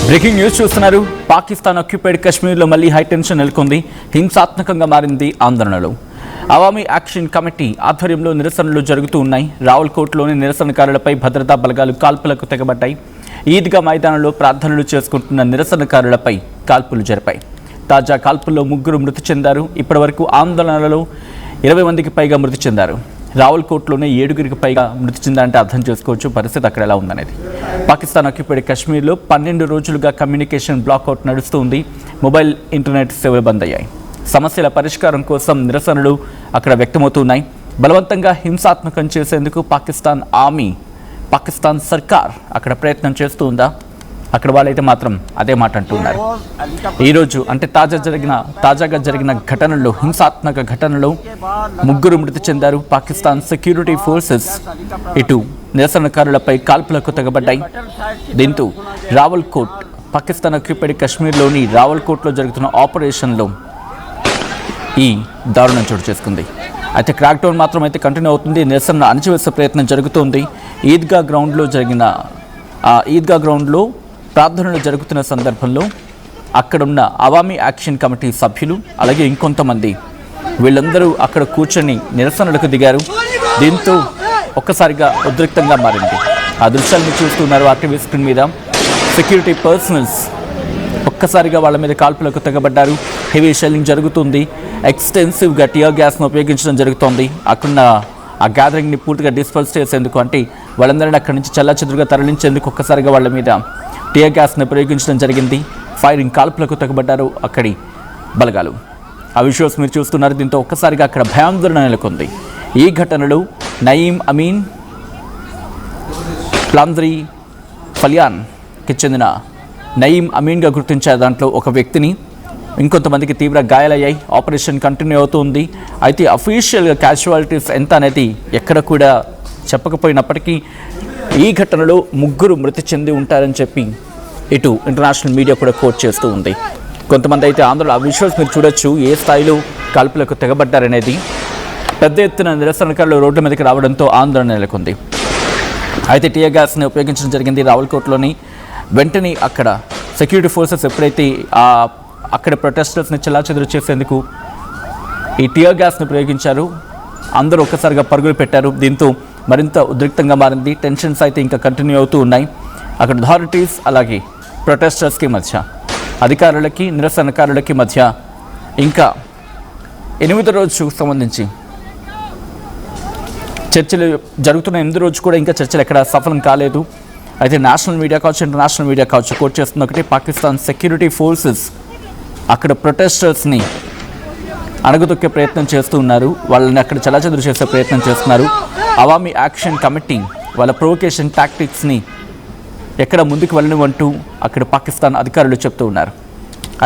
Breaking news చూస్తున్నారు. Pakistan occupied కశ్మీర్లో మళ్లీ హైటెన్షన్ నెలకొంది. హింసాత్మకంగా మారింది ఆందోళనలు. అవామీ యాక్షన్ కమిటీ ఆధ్వర్యంలో నిరసనలు జరుగుతూ ఉన్నాయి. రావల్కోట్లోని నిరసనకారులపై భద్రతా బలగాలు కాల్పులకు తెగబడ్డాయి. ఈద్గా మైదానంలో ప్రార్థనలు చేసుకుంటున్న నిరసనకారులపై కాల్పులు జరిపాయి. తాజా కాల్పుల్లో 3 మృతి చెందారు. ఇప్పటివరకు ఆందోళనలలో 20 మందికి పైగా మృతి చెందారు. రావల్కోట్లోనే 7 పైగా మృతి చెందారంటే అర్థం చేసుకోవచ్చు పరిస్థితి అక్కడ ఎలా ఉందనేది. పాకిస్తాన్ ఆక్యుపైడ్ కశ్మీర్లో 12 రోజులుగా కమ్యూనికేషన్ బ్లాక్అవుట్ నడుస్తుంది. మొబైల్ ఇంటర్నెట్ సేవలు బంద్ అయ్యాయి. సమస్యల పరిష్కారం కోసం నిరసనలు అక్కడ వ్యక్తమవుతున్నాయి. బలవంతంగా హింసాత్మకం చేసేందుకు పాకిస్తాన్ సర్కార్ అక్కడ ప్రయత్నం చేస్తూ ఉందా? అక్కడ వాళ్ళైతే మాత్రం అదే మాట అంటున్నారు. ఈరోజు అంటే తాజాగా జరిగిన ఘటనలో, హింసాత్మక ఘటనలో 3 మృతి చెందారు. పాకిస్తాన్ సెక్యూరిటీ ఫోర్సెస్ ఇటు నిరసనకారులపై కాల్పులకు తెగబడ్డాయి. దీంతో రావల్కోట్, పాకిస్తాన్ ఆక్యుపైడ్ కశ్మీర్లోని రావల్కోట్లో జరుగుతున్న ఆపరేషన్లో ఈ దారుణం చోటు చేసుకుంది. అయితే క్రాక్డౌన్ మాత్రం అయితే కంటిన్యూ అవుతుంది. నిరసన అణచివేసే ప్రయత్నం జరుగుతోంది. ఈద్గా గ్రౌండ్లో ప్రార్థనలు జరుగుతున్న సందర్భంలో అక్కడున్న అవామీ యాక్షన్ కమిటీ సభ్యులు అలాగే ఇంకొంతమంది వీళ్ళందరూ అక్కడ కూర్చొని నిరసనలకు దిగారు. దీంతో ఒక్కసారిగా ఉద్రిక్తంగా మారింది. ఆ దృశ్యాలను చూస్తున్నారు ఆర్టీవీ స్క్రీన్ మీద. సెక్యూరిటీ పర్సనల్స్ ఒక్కసారిగా వాళ్ళ మీద కాల్పులకు తెగబడ్డారు. హెవీ షెల్లింగ్ జరుగుతుంది. ఎక్స్టెన్సివ్గా టియర్ గ్యాస్ను ఉపయోగించడం జరుగుతోంది. అక్కడున్న ఆ గ్యాదరింగ్ని పూర్తిగా డిస్పర్స్ చేసేందుకు, అంటే వాళ్ళందరినీ అక్కడి నుంచి చెల్లాచెదురుగా తరలించేందుకు ఒక్కసారిగా వాళ్ళ మీద టియర్ గ్యాస్ను ప్రయోగించడం జరిగింది. ఫైరింగ్, కాల్పులకు తెగబడ్డారు అక్కడి బలగాలు. ఆ విజువల్స్ మీరు చూస్తున్నారు. దీంతో ఒక్కసారిగా అక్కడ భయాందోళన నెలకొంది. ఈ ఘటనలో నయీం అమీన్, ప్లాంద్రీ ఫలియాన్కి చెందిన నయీం అమీన్గా గుర్తించారు. దాంట్లో ఒక వ్యక్తిని, ఇంకొంతమందికి తీవ్ర గాయాలయ్యాయి. ఆపరేషన్ కంటిన్యూ అవుతుంది. అయితే అఫీషియల్గా క్యాజువాలిటీస్ ఎంత అనేది ఎక్కడ కూడా చెప్పకపోయినప్పటికీ ఈ ఘటనలో 3 మృతి చెంది ఉంటారని చెప్పి ఇటు ఇంటర్నేషనల్ మీడియా కూడా కోట్ చేస్తూ ఉంది. కొంతమంది అయితే ఆందోళన, ఆ విజువల్స్ మీరు చూడొచ్చు ఏ స్థాయిలో కాల్పులకు తెగబడ్డారనేది. పెద్ద ఎత్తున నిరసనకారులు రోడ్ల మీదకి రావడంతో ఆందోళన నెలకొంది. అయితే టియర్ గ్యాస్ని ఉపయోగించడం జరిగింది రావల్కోట్లోని. వెంటనే అక్కడ సెక్యూరిటీ ఫోర్సెస్ ఎప్పుడైతే అక్కడ ప్రొటెస్టర్స్ని చెల్లాచెదురు చేసేందుకు ఈ టియర్ గ్యాస్ని ప్రయోగించారు. అందరూ ఒక్కసారిగా పరుగులు పెట్టారు. దీంతో మరింత ఉద్రిక్తంగా మారింది. టెన్షన్స్ అయితే ఇంకా కంటిన్యూ అవుతూ ఉన్నాయి. అక్కడ అథారిటీస్ అలాగే ప్రొటెస్టర్స్కి మధ్య, అధికారులకి నిరసనకారులకి మధ్య ఇంకా 8వ రోజుకు సంబంధించి చర్చలు జరుగుతున్న 8వ రోజు కూడా ఇంకా చర్చలు ఎక్కడ సఫలం కాలేదు. అయితే నేషనల్ మీడియా కావచ్చు, ఇంటర్నేషనల్ మీడియా కావచ్చు కోట్ చేస్తున్న ఒకటి, పాకిస్తాన్ సెక్యూరిటీ ఫోర్సెస్ అక్కడ ప్రొటెస్టర్స్ని అణగదొక్కే ప్రయత్నం చేస్తూ ఉన్నారు. వాళ్ళని అక్కడ చెల్లాచెదురు చేసే ప్రయత్నం చేస్తున్నారు. అవామీ యాక్షన్ కమిటీ వాళ్ళ ప్రొవొకేషన్ టాక్టిక్స్ని ఎక్కడ ముందుకు వెళ్ళనివంటూ అక్కడ పాకిస్తాన్ అధికారులు చెప్తూ ఉన్నారు.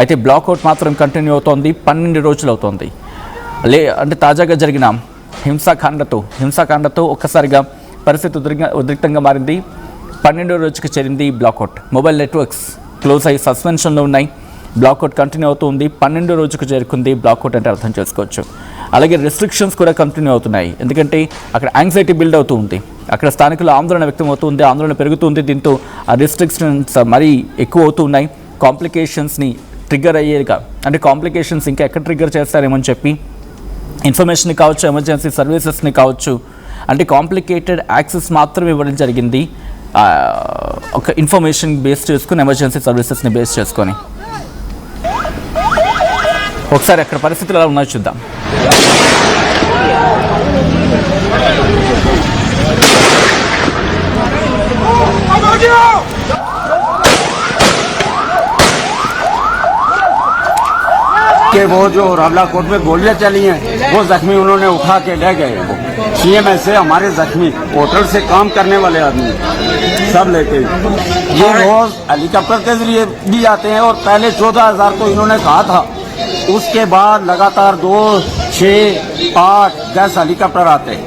అయితే బ్లాక్అవుట్ మాత్రం కంటిన్యూ అవుతోంది. 12 రోజులు అవుతోంది. అంటే తాజాగా జరిగిన హింసాకాండతో ఒక్కసారిగా పరిస్థితి ఉద్రిక్తంగా మారింది. 12వ రోజుకి చేరింది బ్లాక్అవుట్. మొబైల్ నెట్వర్క్స్ క్లోజ్ అయ్యి సస్పెన్షన్లో ఉన్నాయి. బ్లాక్అవుట్ కంటిన్యూ అవుతుంది. 12వ రోజుకు చేరుకుంది బ్లాక్అవుట్ అంటే అర్థం చేసుకోవచ్చు. అలాగే రెస్ట్రిక్షన్స్ కూడా కంటిన్యూ అవుతున్నాయి. ఎందుకంటే అక్కడ యాంగ్జైటీ బిల్డ్ అవుతూ ఉంది. అక్కడ స్థానికుల ఆందోళన వ్యక్తం అవుతుంది, ఆందోళన పెరుగుతుంది. దీంతో ఆ రెస్ట్రిక్షన్స్ మరీ ఎక్కువ అవుతూ ఉన్నాయి. కాంప్లికేషన్స్ని ట్రిగ్గర్ అయ్యేగా, అంటే కాంప్లికేషన్స్ ఇంకా ఎక్కడ ట్రిగ్గర్ చేస్తారేమని చెప్పి ఇన్ఫర్మేషన్ని కావచ్చు, ఎమర్జెన్సీ సర్వీసెస్ని కావచ్చు, అంటే కాంప్లికేటెడ్ యాక్సెస్ మాత్రం ఇవ్వడం జరిగింది. ఒక ఇన్ఫర్మేషన్ బేస్ చేసుకుని, ఎమర్జెన్సీ సర్వీసెస్ని బేస్ చేసుకొని. ఒకసారి అక్కడ పరిస్థితులు ఎలా ఉన్నాయో చూద్దాం. कि वो जो रावलाकोट में गोलियां चली हैं वो जख्मी उन्होंने उठा के ले गए। वो सीएमएस से हमारे जख्मी होटल से काम करने वाले आदमी सब लेके ये रोज हेलीकॉप्टर के जरिए भी आते हैं। और पहले 14,000 तो इन्होंने कहा था, उसके बाद लगातार 2, 6, 8, 10 हेलीकॉप्टर आते हैं।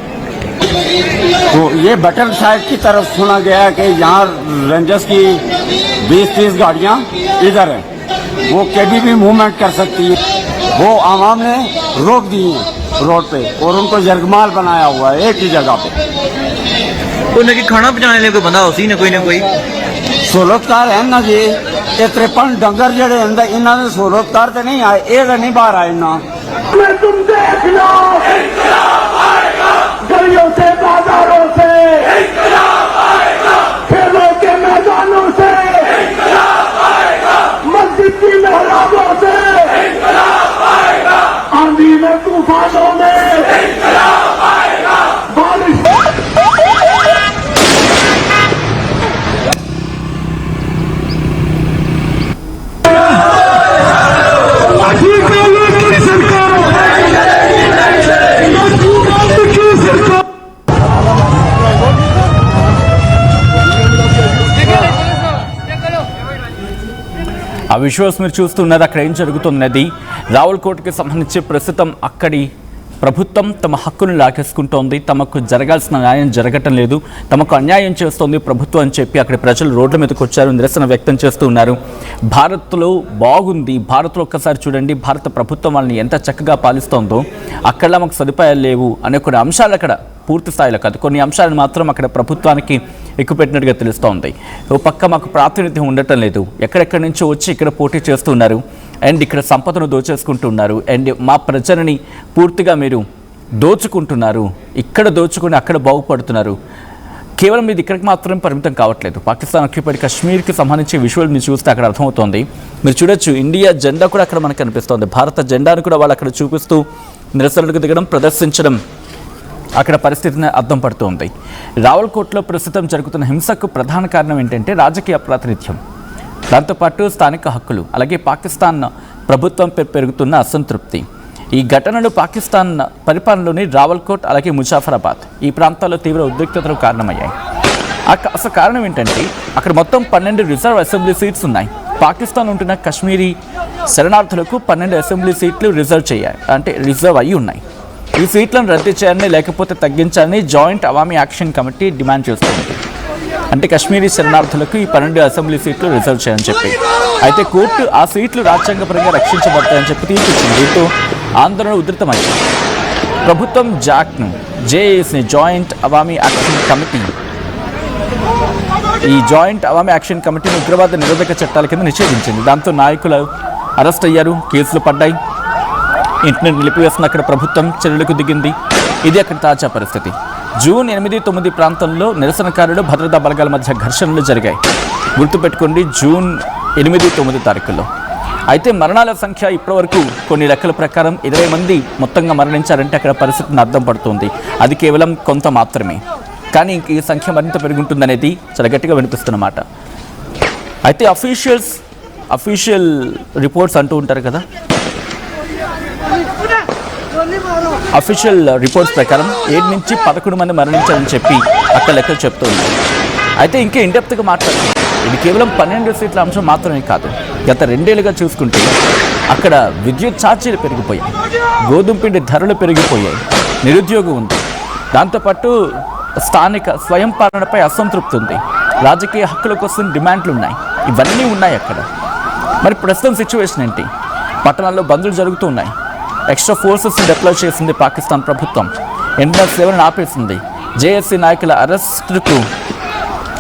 तो ये बटल साइड की तरफ सुना गया कि यहाँ रेंजर्स की 20-30 गाड़ियाँ इधर हैं, वो कभी भी मूवमेंट कर सकती है। वो आवाम ने रोक दी है रोड पे और उनको जरगमाल बनाया हुआ है एक ही जगह पे। उन्हें खाना पहुँचाने कोई बंदा उसी ने कोई ना कोई सोलोतार है ना जी, ये 53 डंगर जड़े अंदर इन्होंने सोलोतार तो नहीं आए, ये नहीं बाहर आए ना। तुम देख लो गलियों से, बाजारों से, खेलों के मैदानों से, मस्जिद की मेहराबों से, आंधी में, तूफानों में, बारिश ఆ విజువల్స్ మీరు చూస్తున్నది అక్కడ ఏం జరుగుతున్నది. రావులకోటకి సంబంధించి ప్రస్తుతం అక్కడి ప్రభుత్వం తమ హక్కును లాగేసుకుంటోంది. తమకు జరగాల్సిన న్యాయం జరగటం లేదు, తమకు అన్యాయం చేస్తోంది ప్రభుత్వం అని చెప్పి అక్కడి ప్రజలు రోడ్ల మీదకి వచ్చారు, నిరసన వ్యక్తం చేస్తూ ఉన్నారు. భారత్లో బాగుంది, భారత్లో ఒక్కసారి చూడండి, భారత ప్రభుత్వం వాళ్ళని ఎంత చక్కగా పాలిస్తోందో, అక్కడ మాకు సదుపాయాలు లేవు అనే కొన్ని అంశాలు అక్కడ పూర్తి స్థాయిలో కాదు, కొన్ని అంశాలను మాత్రం అక్కడ ప్రభుత్వానికి ఎక్కుపెట్టినట్టుగా తెలుస్తోంది. ఓ పక్క మాకు ప్రాతినిధ్యం ఉండటం లేదు, ఎక్కడెక్కడి నుంచో వచ్చి ఇక్కడ పోటీ చేస్తున్నారు అండ్ ఇక్కడ సంపదను దోచేసుకుంటున్నారు అండ్ మా ప్రజలని పూర్తిగా మీరు దోచుకుంటున్నారు, ఇక్కడ దోచుకుని అక్కడ బాగుపడుతున్నారు. కేవలం ఇది ఇక్కడికి మాత్రం పరిమితం కావట్లేదు. పాకిస్తాన్ ఆక్యుపైడ్ కాశ్మీర్కి సంబంధించి విజువల్ మీరు చూస్తే అక్కడ అర్థమవుతోంది. మీరు చూడొచ్చు, ఇండియా జెండా కూడా అక్కడ మనకు కనిపిస్తోంది. భారత జెండాను కూడా వాళ్ళు అక్కడ చూపిస్తూ నిరసనలకు దిగడం, ప్రదర్శించడం అక్కడ పరిస్థితిని అర్థం పడుతోంది. రావులకోటలో ప్రస్తుతం జరుగుతున్న హింసకు ప్రధాన కారణం ఏంటంటే రాజకీయ ప్రాతినిధ్యం, దాంతోపాటు స్థానిక హక్కులు, అలాగే పాకిస్తాన్ ప్రభుత్వంపై పెరుగుతున్న అసంతృప్తి. ఈ ఘటనలు పాకిస్తాన్ పరిపాలనలోని రావల్కోట్ అలాగే ముజాఫరాబాద్ ఈ ప్రాంతాల్లో తీవ్ర ఉద్రిక్తతలకు కారణమయ్యాయి. అసలు కారణం ఏంటంటే అక్కడ మొత్తం 12 రిజర్వ్ అసెంబ్లీ సీట్స్ ఉన్నాయి. పాకిస్తాన్ ఉంటున్న కశ్మీరీ శరణార్థులకు 12 అసెంబ్లీ సీట్లు రిజర్వ్ అయ్యి ఉన్నాయి. ఈ సీట్లను రద్దు చేయాలని లేకపోతే తగ్గించాలని joint Awami action committee demand చేస్తుంది. అంటే కశ్మీరీ శరణార్థులకు ఈ 12 అసెంబ్లీ సీట్లు రిజర్వ్ చేయాలని చెప్పి. అయితే కోర్టు ఆ సీట్లు రాజ్యాంగపరంగా రక్షించబడతాయని చెప్పి తీర్పిచ్చింది. దీంతో ఆందోళన ఉధృతమైంది. ప్రభుత్వం జేఏసీని జాయింట్ అవామీ యాక్షన్ కమిటీ కమిటీని ఉగ్రవాద నిరోధక చట్టాల కింద నిషేధించింది. దాంతో నాయకులు అరెస్ట్ అయ్యారు, కేసులు పడ్డాయి, ఇంటర్నెట్ నిలిపివేస్తున్న అక్కడ ప్రభుత్వం చర్యలకు దిగింది. ఇది అక్కడ తాజా పరిస్థితి. జూన్ 8-9 ప్రాంతంలో నిరసనకారులు భద్రతా బలగాల మధ్య ఘర్షణలు జరిగాయి. గుర్తుపెట్టుకోండి, జూన్ 8-9 తారీఖుల్లో. అయితే మరణాల సంఖ్య ఇప్పటివరకు కొన్ని లెక్కల ప్రకారం 20 మంది మొత్తంగా మరణించారంటే అక్కడ పరిస్థితిని అర్థం పడుతుంది. అది కేవలం కొంత మాత్రమే, కానీ ఇంక ఈ సంఖ్య మరింత పెరుగుంటుందనేది చాలా గట్టిగా వినిపిస్తున్నమాట. అయితే అఫీషియల్ రిపోర్ట్స్ అంటూ ఉంటారు కదా, అఫీషియల్ రిపోర్ట్స్ ప్రకారం 7 నుంచి 11 మంది మరణించారని చెప్పి అక్కడ లెక్కలు చెప్తూ ఉన్నారు. అయితే ఇంకా ఇండెప్త్గా మాట్లాడుతుంది. ఇది కేవలం 12 సీట్ల అంశం మాత్రమే కాదు. గత 2 ఏళ్లుగా చూసుకుంటే అక్కడ విద్యుత్ ఛార్జీలు పెరిగిపోయాయి, గోధుమ పిండి ధరలు పెరిగిపోయాయి, నిరుద్యోగం ఉంది, దాంతోపాటు స్థానిక స్వయం పాలనపై అసంతృప్తి ఉంది, రాజకీయ హక్కుల కోసం డిమాండ్లు ఉన్నాయి, ఇవన్నీ ఉన్నాయి అక్కడ. మరి ప్రస్తుతం సిచ్యువేషన్ ఏంటి? పట్టణాల్లో బంద్లు జరుగుతూ ఉన్నాయి, ఎక్స్ట్రా ఫోర్సెస్ని డిప్లాయ్ చేసింది పాకిస్తాన్ ప్రభుత్వం, ఇంటర్నెట్ సేవలను ఆపేసింది, జేఏసీ నాయకుల అరెస్టుకు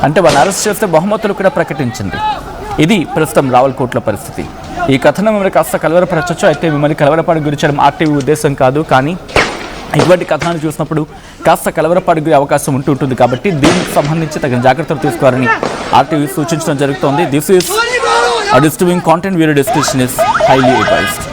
అంటే వాళ్ళని అరెస్ట్ చేస్తే బహుమతులు కూడా ప్రకటించింది. ఇది ప్రస్తుతం రావులకోట్ల పరిస్థితి. ఈ కథనం మిమ్మల్ని కాస్త కలవరపరచవచ్చు. అయితే మిమ్మల్ని కలవరపాటు గురి చేయడం ఆర్టీవీ ఉద్దేశం కాదు, కానీ ఇటువంటి కథనాలు చూసినప్పుడు కాస్త కలవరపాటు గురి అవకాశం ఉంటుంది. కాబట్టి దీనికి సంబంధించి తగిన జాగ్రత్తలు తీసుకోవాలని ఆర్టీవీ సూచించడం జరుగుతోంది. This is a disturbing content. Viewer discretion is highly advised.